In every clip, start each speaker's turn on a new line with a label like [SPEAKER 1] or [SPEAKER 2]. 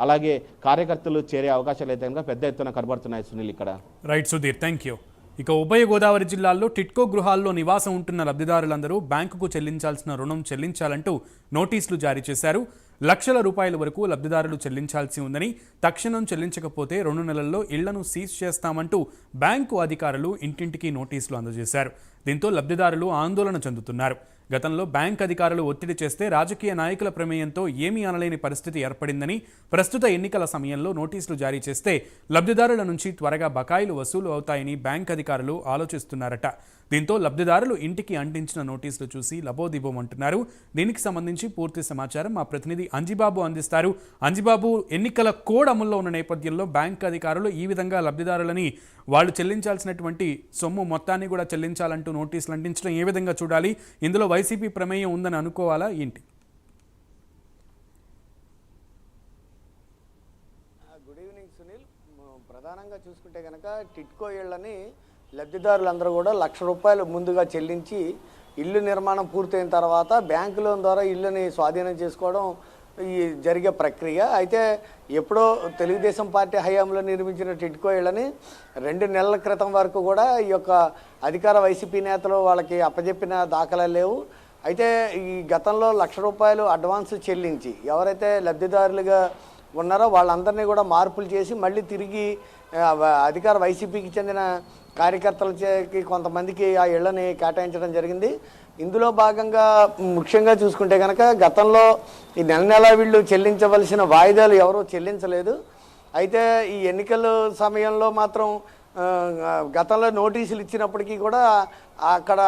[SPEAKER 1] అలాగే కార్యకర్తలు చేరే అవకాశాలు అయితే కనుక పెద్ద ఎత్తున కనబడుతున్నాయి సునీల్ ఇక్కడ.
[SPEAKER 2] Right Sudheer, thank you. ఇక ఉభయ గోదావరి జిల్లాల్లో టిట్కో గృహాల్లో నివాసం ఉంటున్న లబ్ధిదారులందరూ బ్యాంకుకు చెల్లించాల్సిన రుణం చెల్లించాలంటూ నోటీసులు జారీ చేశారు. లక్షల రూపాయల వరకు లబ్ధిదారులు చెల్లించాల్సి ఉందని, తక్షణం చెల్లించకపోతే 2 నెలల్లో ఇళ్లను సీజ్ చేస్తామంటూ బ్యాంకు అధికారులు ఇంటింటికి నోటీసులు అందజేశారు. దీంతో లబ్ధిదారులు ఆందోళన చెందుతున్నారు. గతంలో బ్యాంక్ అధికారులు ఒత్తిడి చేస్తే రాజకీయ నాయకుల ప్రమేయంతో ఏమీ అనలేని పరిస్థితి ఏర్పడిందని, ప్రస్తుత ఎన్నికల సమయంలో నోటీసులు జారీ చేస్తే లబ్ధిదారుల నుంచి త్వరగా బకాయిలు వసూలు అవుతాయని బ్యాంక్ అధికారులు ఆలోచిస్తున్నారట. దీంతో లబ్ధిదారులు ఇంటికి అంటించిన నోటీసులు చూసి లబోదిబోమంటున్నారు. దీనికి సంబంధించి పూర్తి సమాచారం మా ప్రతినిధి అంజిబాబు అందిస్తారు. అంజిబాబు, ఎన్నికల కోడ్ అమల్లో ఉన్న నేపథ్యంలో బ్యాంక్ అధికారులు ఈ విధంగా లబ్ధిదారులని వాళ్ళు చెల్లించాల్సినటువంటి సొమ్ము మొత్తాన్ని కూడా చెల్లించాలంటూ నోటీసులు అంటించడం ఏ విధంగా చూడాలి? ఇందులో వైసీపీ ప్రమేయం ఉందని అనుకోవాలా ఏంటి?
[SPEAKER 3] Good evening Sunil. ప్రధానంగా చూసుకుంటే కనుక టిట్కో ఇళ్లని లబ్ధిదారులందరూ కూడా ₹1,00,000 ముందుగా చెల్లించి ఇల్లు నిర్మాణం పూర్తయిన తర్వాత బ్యాంకు లోన్ ద్వారా ఇల్లుని స్వాధీనం చేసుకోవడం ఈ జరిగే ప్రక్రియ. అయితే ఎప్పుడో తెలుగుదేశం పార్టీ హయాంలో నిర్మించిన టిట్కో ఇళ్ళని 2 నెలల క్రితం వరకు కూడా ఈ యొక్క అధికార వైసీపీ నేతలు వాళ్ళకి అప్పజెప్పిన దాఖలా లేవు. అయితే ఈ గతంలో ₹1,00,000 అడ్వాన్స్ చెల్లించి ఎవరైతే లబ్ధిదారులుగా ఉన్నారో వాళ్ళందరినీ కూడా మార్పులు చేసి మళ్ళీ తిరిగి అధికార వైసీపీకి చెందిన కార్యకర్తలకి కొంతమందికి ఆ ఇళ్లని కేటాయించడం జరిగింది. ఇందులో భాగంగా ముఖ్యంగా చూసుకుంటే కనుక గతంలో ఈ నెల వీళ్ళు చెల్లించవలసిన వాయిదాలు ఎవరూ చెల్లించలేదు. అయితే ఈ ఎన్నికల సమయంలో మాత్రం గతంలో నోటీసులు ఇచ్చినప్పటికీ కూడా అక్కడ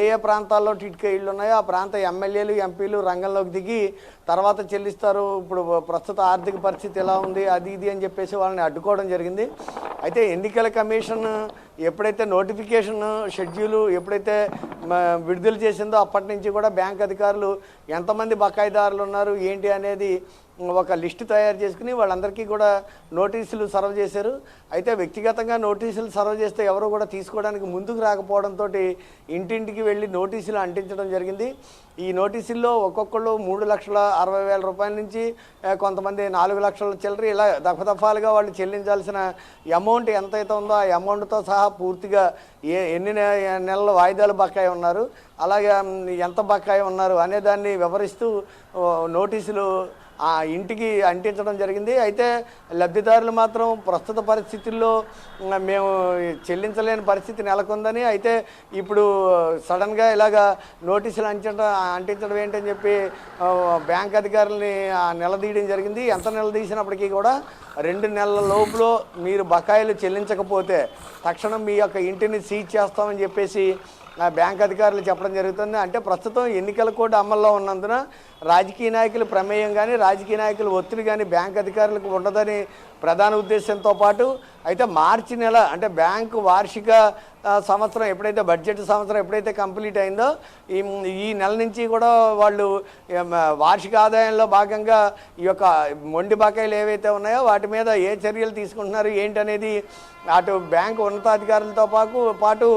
[SPEAKER 3] ఏ ప్రాంతాల్లో టిట్కో ఇళ్ళు ఉన్నాయో ఆ ప్రాంత ఎమ్మెల్యేలు, ఎంపీలు రంగంలోకి దిగి తర్వాత చెల్లిస్తారు, ఇప్పుడు ప్రస్తుత ఆర్థిక పరిస్థితి ఎలా ఉంది, అది ఇది అని చెప్పేసి వాళ్ళని అడ్డుకోవడం జరిగింది. అయితే ఎన్నికల కమిషన్ ఎప్పుడైతే నోటిఫికేషన్ షెడ్యూలు ఎప్పుడైతే విడుదల చేసిందో అప్పటి నుంచి కూడా బ్యాంక్ అధికారులు ఎంతమంది బకాయిదారులు ఉన్నారు ఏంటి అనేది ఒక లిస్టు తయారు చేసుకుని వాళ్ళందరికీ కూడా నోటీసులు సర్వ్ చేశారు. అయితే వ్యక్తిగతంగా నోటీసులు సర్వ్ చేస్తే ఎవరు కూడా తీసుకోవడానికి ముందుకు రాకపోవడంతో ఇంటింటికి వెళ్ళి నోటీసులు అంటించడం జరిగింది. ఈ నోటీసుల్లో ఒక్కొక్కళ్ళు ₹3,60,000 నుంచి కొంతమంది 4 లక్షల చిల్లర ఇలా దఫాలుగా వాళ్ళు చెల్లించాల్సిన అమౌంట్ ఎంతైతే ఉందో ఆ అమౌంట్తో సహా పూర్తిగా ఎన్ని నెలల వాయిదాలు బకాయి ఉన్నారు, అలాగే ఎంత బకాయి ఉన్నారు అనేదాన్ని వివరిస్తూ నోటీసులు ఆ ఇంటికి అంటించడం జరిగింది. అయితే లబ్ధిదారులు మాత్రం ప్రస్తుత పరిస్థితుల్లో మేము చెల్లించలేని పరిస్థితి నెలకొందని, అయితే ఇప్పుడు సడన్గా ఇలాగా నోటీసులు అంటించడం ఏంటని చెప్పి బ్యాంక్ అధికారులని నిలదీయడం జరిగింది. ఎంత నిలదీసినప్పటికీ కూడా 2 నెలల లోపులో మీరు బకాయిలు చెల్లించకపోతే తక్షణం మీ యొక్క ఇంటిని సీజ్ చేస్తామని చెప్పేసి బ్యాంక్ అధికారులు చెప్పడం జరుగుతుంది. అంటే ప్రస్తుతం ఎన్నికల కోడ్ అమల్లో ఉన్నందున రాజకీయ నాయకుల ప్రమేయం కానీ రాజకీయ నాయకుల ఒత్తిడి కానీ బ్యాంక్ అధికారులకు ఉండదని ప్రధాన ఉద్దేశంతో పాటు అయితే మార్చి నెల అంటే బ్యాంకు వార్షిక సంవత్సరం ఎప్పుడైతే బడ్జెట్ సంవత్సరం ఎప్పుడైతే కంప్లీట్ అయిందో ఈ నెల నుంచి కూడా వాళ్ళు వార్షిక ఆదాయంలో భాగంగా ఈ యొక్క మొండి బకాయిలు ఏవైతే ఉన్నాయో వాటి మీద ఏ చర్యలు తీసుకుంటున్నారు ఏంటనేది అటు బ్యాంకు ఉన్నతాధికారులతో పాటు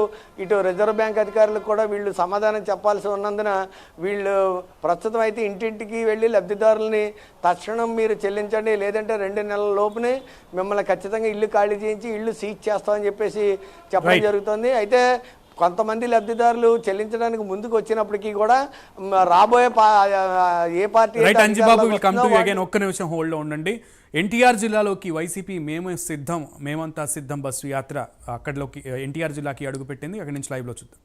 [SPEAKER 3] ఇటు రిజర్వ్ బ్యాంక్ అధికారులకు కూడా వీళ్ళు సమాధానం చెప్పాల్సి ఉన్నందున వీళ్ళు ప్రస్తుతం అయితే ఇంటింటికి వెళ్ళి లబ్ధిదారులని తక్షణం మీరు చెల్లించండి, లేదంటే 2 నెలల లోపునే మిమ్మల్ని ఖచ్చితంగా ఇల్లు ఖాళీ చేయించి ఇల్లు సీజ్ చేస్తామని చెప్పేసి చెప్పడం జరుగుతుంది. అయితే కొంతమంది లబ్ధిదారులు చెల్లించడానికి ముందుకు వచ్చినప్పటికీ కూడా రాబోయే ఏ పార్టీ
[SPEAKER 2] ఒక్క నిమిషం హోల్డ్ లో ఉండండి. ఎన్టీఆర్ జిల్లాలోకి వైసీపీ మేమంతా సిద్ధం బస్సు యాత్ర అక్కడిలోకి ఎన్టీఆర్ జిల్లాకి అడుగుపెట్టింది. అక్కడి నుంచి లైవ్లో చూద్దాం.